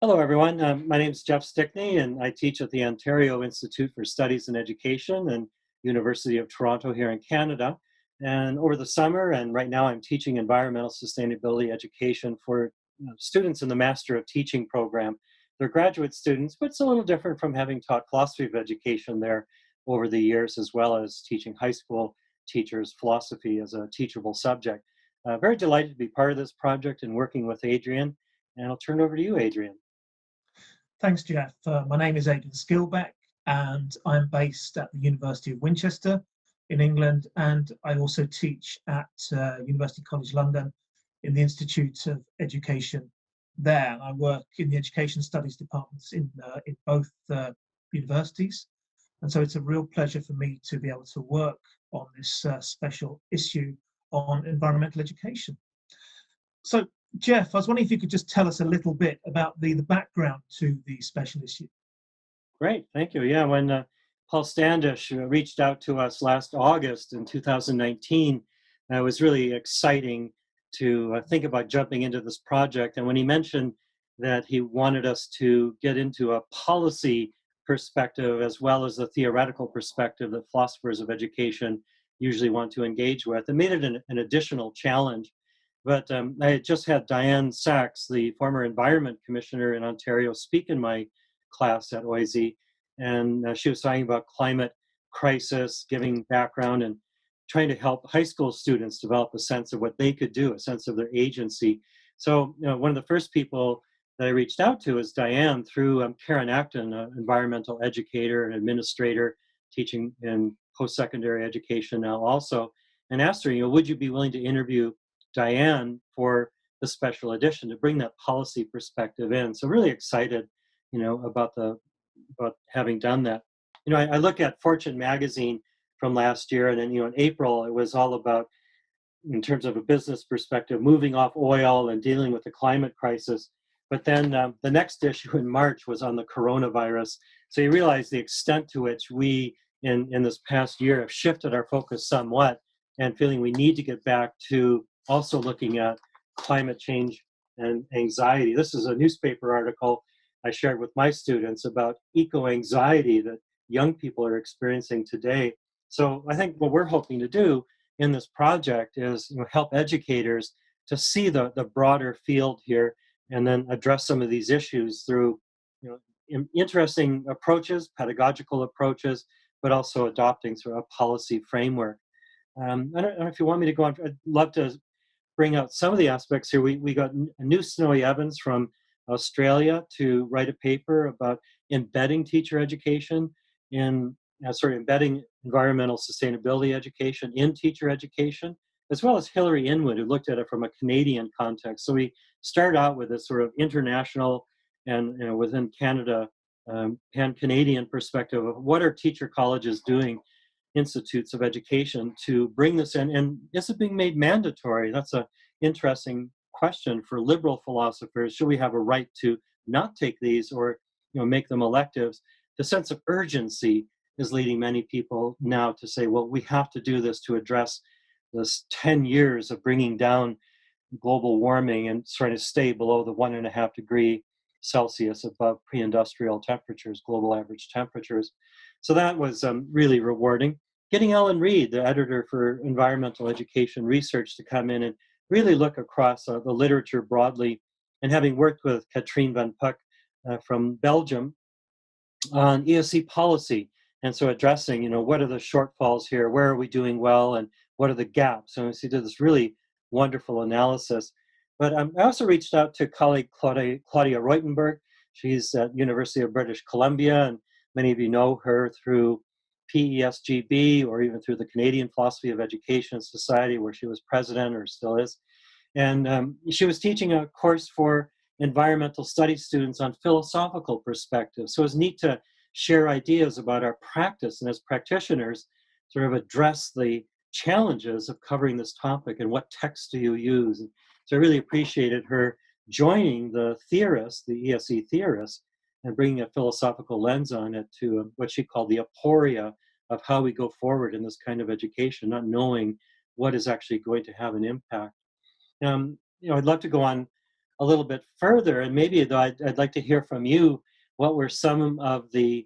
Hello, everyone. My name is Jeff Stickney, and I teach at the Ontario Institute for Studies in Education and University of Toronto here in Canada. And over the summer, and right now, I'm teaching environmental sustainability education for students in the Master of Teaching program. They're graduate students, but it's a little different from having taught philosophy of education there over the years, as well as teaching high school teachers philosophy as a teachable subject. Very delighted to be part of this project and working with Adrian. And I'll turn it over to you, Adrian. Thanks, Jeff. My name is Adrian Skilbeck, and I'm based at the University of Winchester in England, and I also teach at University College London in the Institute of Education there. I work in the Education Studies departments in both universities, and so it's a real pleasure for me to be able to work on this special issue on environmental education. So, Jeff, I was wondering if you could just tell us a little bit about the background to the special issue. Great, thank you. Yeah, when Paul Standish reached out to us last August in 2019, it was really exciting to think about jumping into this project. And when he mentioned that he wanted us to get into a policy perspective as well as a theoretical perspective that philosophers of education usually want to engage with, it made it an additional challenge. But I had just had Diane Sachs, the former Environment Commissioner in Ontario, speak in my class at OISE, and she was talking about climate crisis, giving background and trying to help high school students develop a sense of what they could do, a sense of their agency. So, one of the first people that I reached out to is Diane through Karen Acton, an environmental educator and administrator teaching in post-secondary education now also, and asked her, would you be willing to interview Diane for the special edition to bring that policy perspective in? So really excited, about having done that. I look at Fortune magazine from last year, and then in April it was all about, in terms of a business perspective, moving off oil and dealing with the climate crisis. But then the next issue in March was on the coronavirus. So you realize the extent to which we, in this past year, have shifted our focus somewhat and feeling we need to get back to also looking at climate change and anxiety. This is a newspaper article I shared with my students about eco-anxiety that young people are experiencing today. So I think what we're hoping to do in this project is help educators to see the broader field here and then address some of these issues through interesting approaches, pedagogical approaches, but also adopting sort of a policy framework. I don't know if you want me to go on. I'd love to bring out some of the aspects here. We got a new Snowy Evans from Australia to write a paper about embedding teacher education in embedding environmental sustainability education in teacher education, as well as Hilary Inwood, who looked at it from a Canadian context. So we start out with this sort of international and within Canada, pan-Canadian perspective of what are teacher colleges doing, institutes of education, to bring this in, and is it being made mandatory? That's an interesting question for liberal philosophers. Should we have a right to not take these or make them electives? The sense of urgency is leading many people now to say, well, we have to do this to address this 10 years of bringing down global warming and trying to stay below the 1.5 degree Celsius above pre-industrial temperatures, global average temperatures. So that was really rewarding. Getting Ellen Reed, the editor for environmental education research, to come in and really look across the literature broadly, and having worked with Katrien van Puck from Belgium on ESC policy, and so addressing, what are the shortfalls here, where are we doing well, and what are the gaps? And she did this really wonderful analysis. But I also reached out to colleague Claudia Reutenberg. She's at University of British Columbia, and many of you know her through PESGB or even through the Canadian Philosophy of Education Society, where she was president or still is. And she was teaching a course for environmental studies students on philosophical perspective. So it was neat to share ideas about our practice, and as practitioners, sort of address the challenges of covering this topic and what text do you use. So I really appreciated her joining the theorists, the ESE theorists, and bringing a philosophical lens on it to what she called the aporia of how we go forward in this kind of education, not knowing what is actually going to have an impact. I'd love to go on a little bit further, and maybe though I'd like to hear from you, what were some of the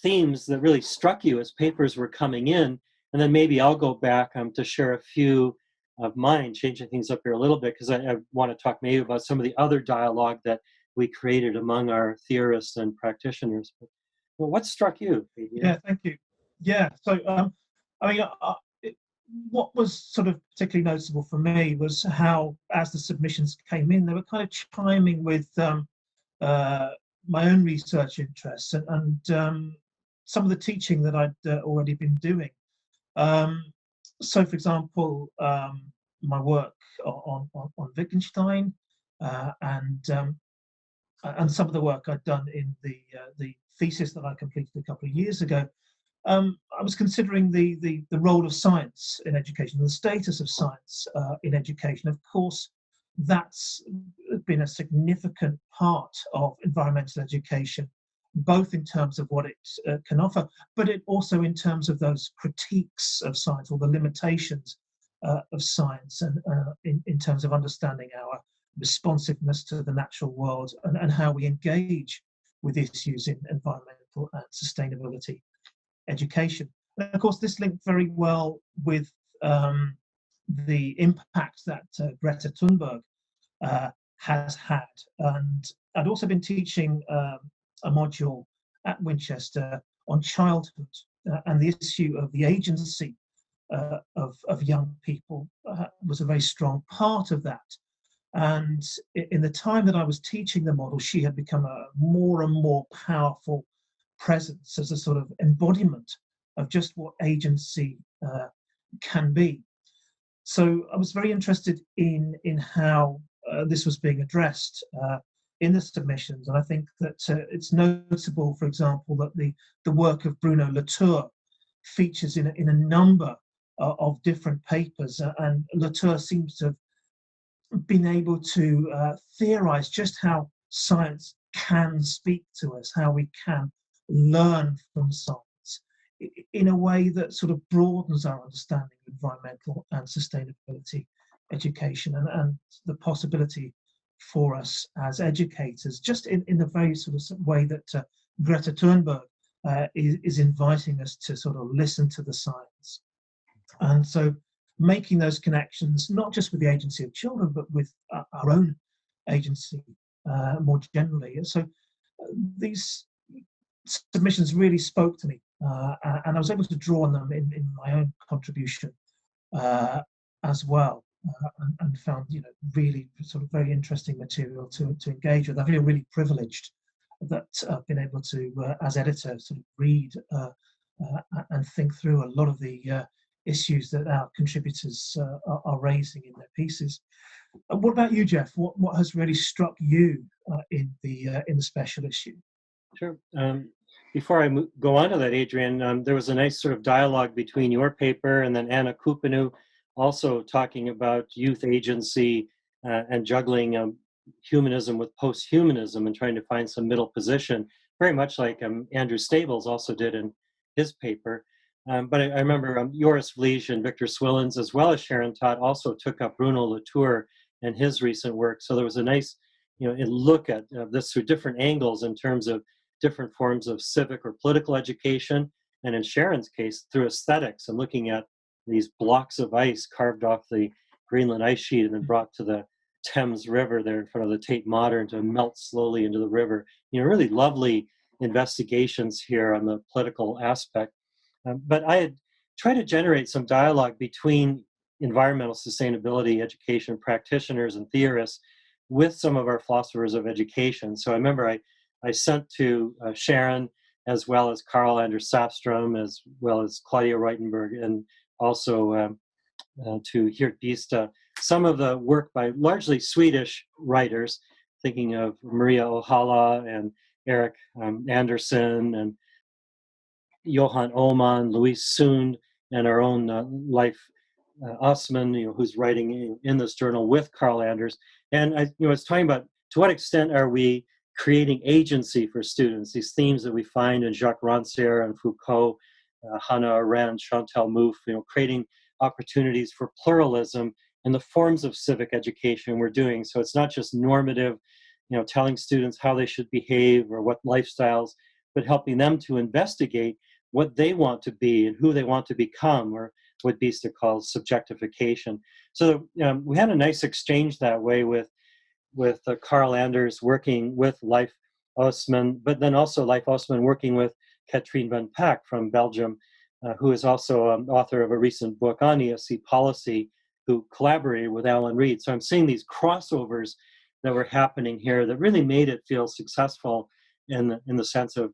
themes that really struck you as papers were coming in, and then maybe I'll go back to share a few of mine, changing things up here a little bit, because I want to talk maybe about some of the other dialogue that we created among our theorists and practitioners. But, well, what struck you, Adrian? Yeah, thank you. Yeah, so I mean, what was sort of particularly noticeable for me was how, as the submissions came in, they were kind of chiming with uh, my own research interests and some of the teaching that I'd already been doing. Um, so, for example, my work on Wittgenstein and some of the work I'd done in the thesis that I completed a couple of years ago. I was considering the role of science in education, the status of science in education. Of course, that's been a significant part of environmental education, both in terms of what it can offer, but it also in terms of those critiques of science or the limitations of science, and in terms of understanding our responsiveness to the natural world and how we engage with issues in environmental and sustainability education. And of course, this linked very well with the impact that Greta Thunberg has had. And I'd also been teaching a module at Winchester on childhood and the issue of the agency of young people was a very strong part of that. And in the time that I was teaching the model, she had become a more and more powerful presence as a sort of embodiment of just what agency can be. So I was very interested in how this was being addressed in the submissions, and I think that it's notable, for example, that the work of Bruno Latour features in a number of different papers, and Latour seems to have been able to theorize just how science can speak to us, how we can learn from science in a way that sort of broadens our understanding of environmental and sustainability education and the possibility for us as educators, just in the very sort of way that Greta Thunberg is inviting us to sort of listen to the science. And so making those connections, not just with the agency of children, but with our own agency more generally. And so these submissions really spoke to me, and I was able to draw on them in my own contribution as well, and found, really sort of very interesting material to engage with. I feel really privileged that I've been able to, as editor, sort of read and think through a lot of the issues that our contributors are raising in their pieces. What about you, Jeff? What has really struck you in the special issue? Sure. Before I go on to that, Adrian, there was a nice sort of dialogue between your paper and then Anna Kupanu, also talking about youth agency and juggling humanism with post-humanism and trying to find some middle position, very much like Andrew Stables also did in his paper. But I remember Joris Vliege and Victor Swillens, as well as Sharon Todd, also took up Bruno Latour and his recent work. So there was a nice look at this through different angles in terms of different forms of civic or political education, and in Sharon's case, through aesthetics and looking at these blocks of ice carved off the Greenland ice sheet and then brought to the Thames River there in front of the Tate Modern to melt slowly into the river. Really lovely investigations here on the political aspect. But I had tried to generate some dialogue between environmental sustainability education practitioners and theorists with some of our philosophers of education. So I remember I sent to Sharon, as well as Karl Anders Safstrom, as well as Claudia Reutenberg, and also to Geert Biesta, some of the work by largely Swedish writers, thinking of Maria Ohala and Eric Anderson and Johan Oman, Louise Sund, and our own Leif Osman, who's writing in this journal with Karl Anders. And I was talking about to what extent are we creating agency for students, these themes that we find in Jacques Rancière and Foucault, Hannah Arendt, Chantal Mouffe, creating opportunities for pluralism and the forms of civic education we're doing. So it's not just normative, telling students how they should behave or what lifestyles, but helping them to investigate what they want to be and who they want to become, or what Bista calls subjectification. So we had a nice exchange that way with Carl Anders working with Leif Osman, but then also Leif Osman working with Katrien van Pack from Belgium, who is also author of a recent book on ESC policy, who collaborated with Alan Reed. So I'm seeing these crossovers that were happening here that really made it feel successful in the sense of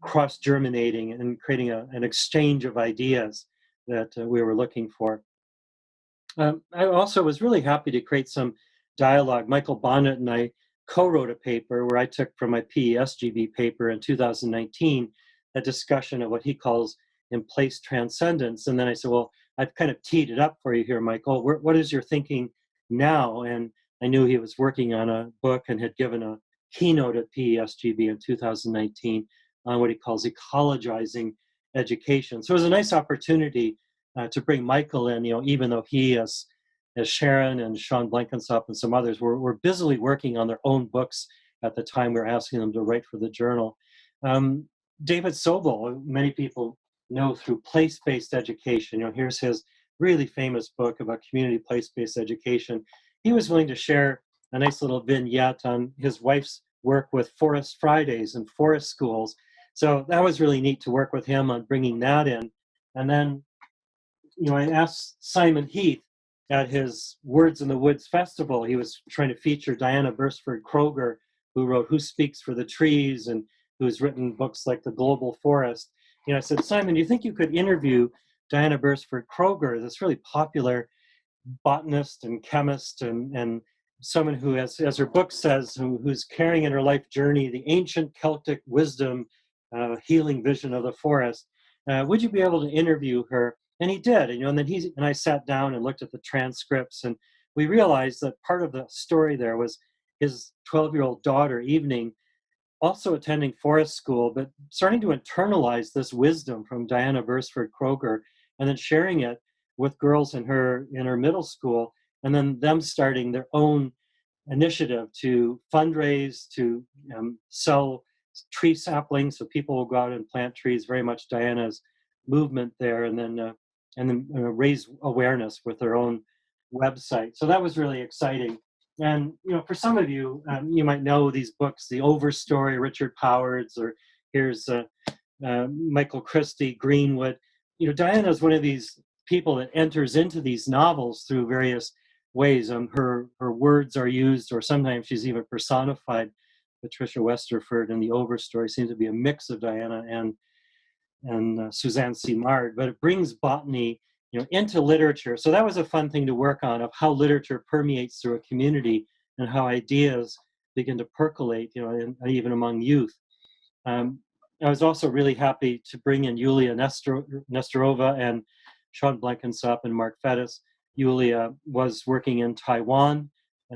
cross-germinating and creating an exchange of ideas that we were looking for. I also was really happy to create some dialogue. Michael Bonnet and I co-wrote a paper where I took from my PE-SGB paper in 2019 a discussion of what he calls in-place transcendence. And then I said, well, I've kind of teed it up for you here, Michael. What is your thinking now? And I knew he was working on a book and had given a keynote at PE-SGB in 2019 on what he calls ecologizing education. So it was a nice opportunity to bring Michael in, even though he, as Sharon and Sean Blenkinsop and some others, were busily working on their own books at the time we were asking them to write for the journal. David Sobel, many people know through place-based education. Here's his really famous book about community place-based education. He was willing to share a nice little vignette on his wife's work with Forest Fridays and forest schools. So that was really neat to work with him on bringing that in. And then I asked Simon Heath at his Words in the Woods festival. He was trying to feature Diana Beresford Kroger, who wrote Who Speaks for the Trees and who's written books like The Global Forest. I said, Simon, do you think you could interview Diana Beresford Kroger, this really popular botanist and chemist and someone who, as her book says, who's carrying in her life journey the ancient Celtic wisdom, healing vision of the forest. Would you be able to interview her? And he did, and then he and I sat down and looked at the transcripts, and we realized that part of the story there was his 12-year-old daughter, Evening, also attending forest school, but starting to internalize this wisdom from Diana Beresford Kroger, and then sharing it with girls in her middle school, and then them starting their own initiative to fundraise, to sell tree saplings, so people will go out and plant trees. Very much Diana's movement there, and then raise awareness with their own website. So that was really exciting. And for some of you, you might know these books, The Overstory, Richard Powers, or here's Michael Christie, Greenwood. Diana is one of these people that enters into these novels through various ways. Her words are used, or sometimes she's even personified. Patricia Westerford in The Overstory seems to be a mix of Diana and Suzanne Simard, but it brings botany into literature. So that was a fun thing to work on, of how literature permeates through a community and how ideas begin to percolate, and even among youth. I was also really happy to bring in Yulia Nestorova and Sean Blenkinsop and Mark Fettis. Yulia was working in Taiwan.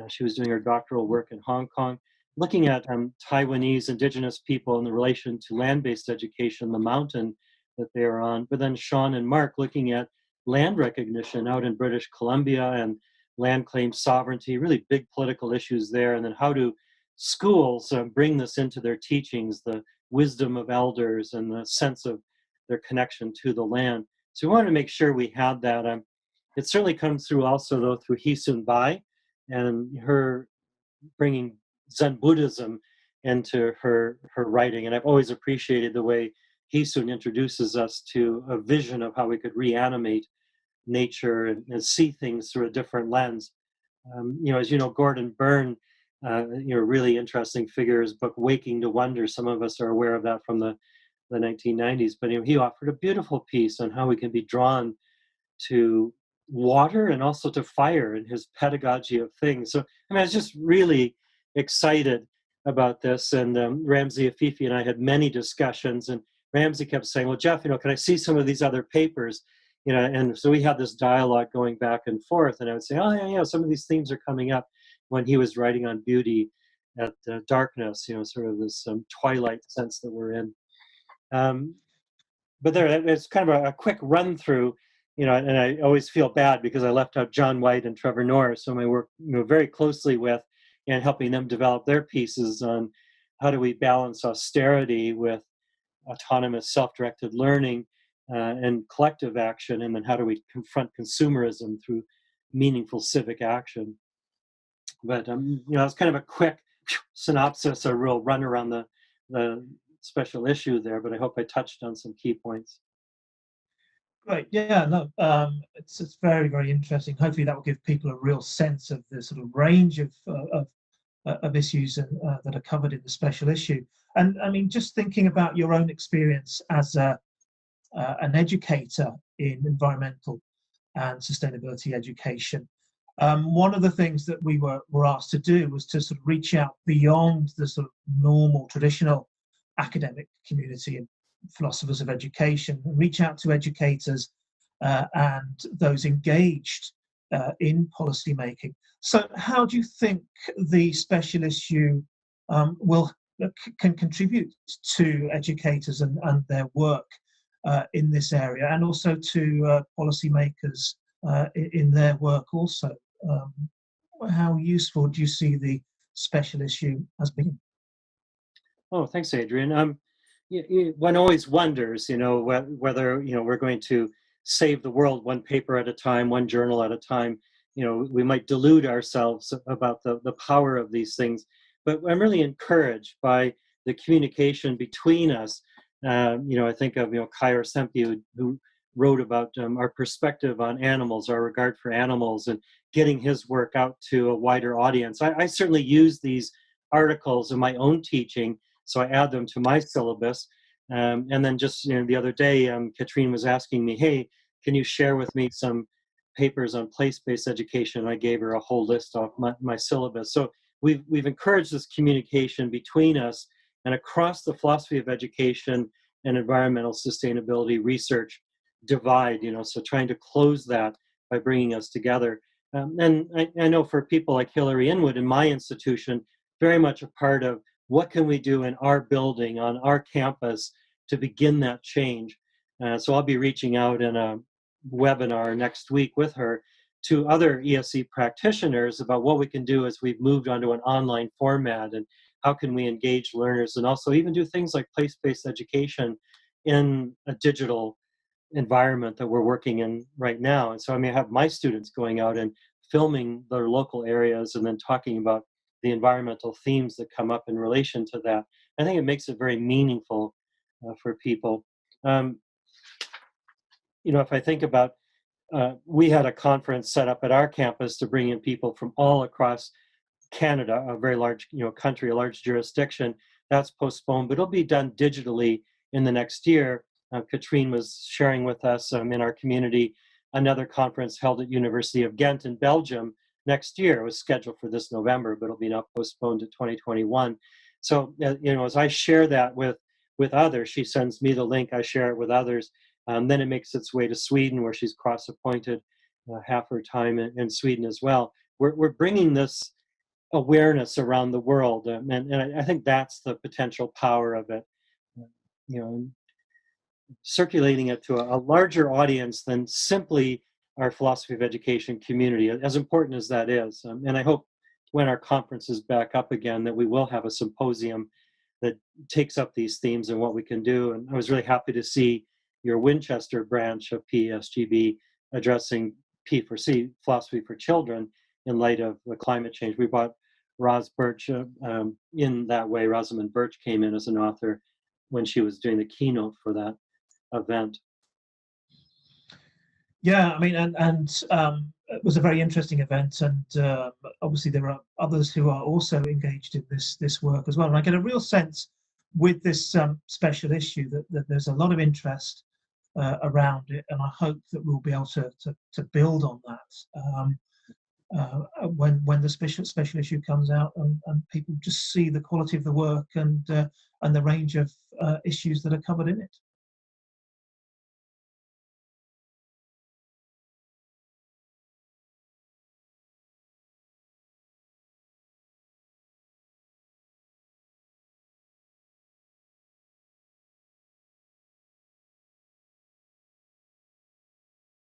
She was doing her doctoral work in Hong Kong, looking at Taiwanese indigenous people in the relation to land-based education, the mountain that they are on. But then Sean and Mark looking at land recognition out in British Columbia and land claim sovereignty, really big political issues there. And then how do schools bring this into their teachings, the wisdom of elders and the sense of their connection to the land. So we wanted to make sure we had that. It certainly comes through also, though, through Hee-Soon Bai and her bringing Zen Buddhism into her writing. And I've always appreciated the way Hee-Soon introduces us to a vision of how we could reanimate nature and see things through a different lens. As you know, Gordon Byrne, really interesting figure, his book Waking to Wonder. Some of us are aware of that from the 1990s, but he offered a beautiful piece on how we can be drawn to water and also to fire in his pedagogy of things. So I was just really excited about this, and Ramsey Afifi and I had many discussions, and Ramsey kept saying, well, Jeff, can I see some of these other papers? And so we had this dialogue going back and forth, and I would say, oh yeah, some of these themes are coming up, when he was writing on beauty at darkness, sort of this twilight sense that we're in. But there, it's kind of a quick run through and I always feel bad because I left out John White and Trevor Norris, whom I work very closely with, and helping them develop their pieces on how do we balance austerity with autonomous self-directed learning and collective action, and then how do we confront consumerism through meaningful civic action. But it's kind of a quick synopsis, a real run around the special issue there, but I hope I touched on some key points. Great. Yeah, no, it's very, very interesting. Hopefully that will give people a real sense of the sort of range of issues that are covered in the special issue. And I mean, just thinking about your own experience as an educator in environmental and sustainability education, one of the things that we were asked to do was to sort of reach out beyond the sort of normal, traditional academic community and philosophers of education, and reach out to educators and those engaged in policy making. So how do you think the special issue can contribute to educators and their work in this area, and also to policymakers in their work also? How useful do you see the special issue as being? Oh, thanks, Adrian. One always wonders, whether we're going to save the world one paper at a time, one journal at a time. We might delude ourselves about the power of these things, but I'm really encouraged by the communication between us. I think of Kair Sempi, who wrote about our perspective on animals, our regard for animals, and getting his work out to a wider audience. I certainly use these articles in my own teaching, so I add them to my syllabus. And then just the other day, Katrine was asking me, hey, can you share with me some papers on place-based education? I gave her a whole list off my syllabus. So we've encouraged this communication between us and across the philosophy of education and environmental sustainability research divide, so trying to close that by bringing us together. And I know for people like Hilary Inwood in my institution, very much a part of what can we do in our building, on our campus, to begin that change. So I'll be reaching out in a webinar next week with her to other ESE practitioners about what we can do as we've moved onto an online format, and how can we engage learners, and also even do things like place-based education in a digital environment that we're working in right now. And so I have my students going out and filming their local areas and then talking about the environmental themes that come up in relation to that. I think it makes it very meaningful for people. If I think about, we had a conference set up at our campus to bring in people from all across Canada, a very large country, a large jurisdiction. That's postponed, but it'll be done digitally in the next year. Katrine was sharing with us in our community another conference held at University of Ghent in Belgium next year. It was scheduled for this November, but it'll be now postponed to 2021. So, as I share that with others, she sends me the link, I share it with others. Then it makes its way to Sweden, where she's cross-appointed half her time in Sweden as well. We're bringing this awareness around the world, and I think that's the potential power of it. Circulating it to a larger audience than simply our philosophy of education community, as important as that is. And I hope when our conference is back up again that we will have a symposium that takes up these themes and what we can do. And I was really happy to see your Winchester branch of PSGB addressing P4C, philosophy for children, in light of the climate change. We brought Roz Birch in that way. Rosamund Birch came in as an author when she was doing the keynote for that event. Yeah, I mean, and it was a very interesting event, and obviously there are others who are also engaged in this work as well. And I get a real sense with this special issue that there's a lot of interest around it, and I hope that we'll be able to build on that when the special issue comes out, and people just see the quality of the work and the range of issues that are covered in it.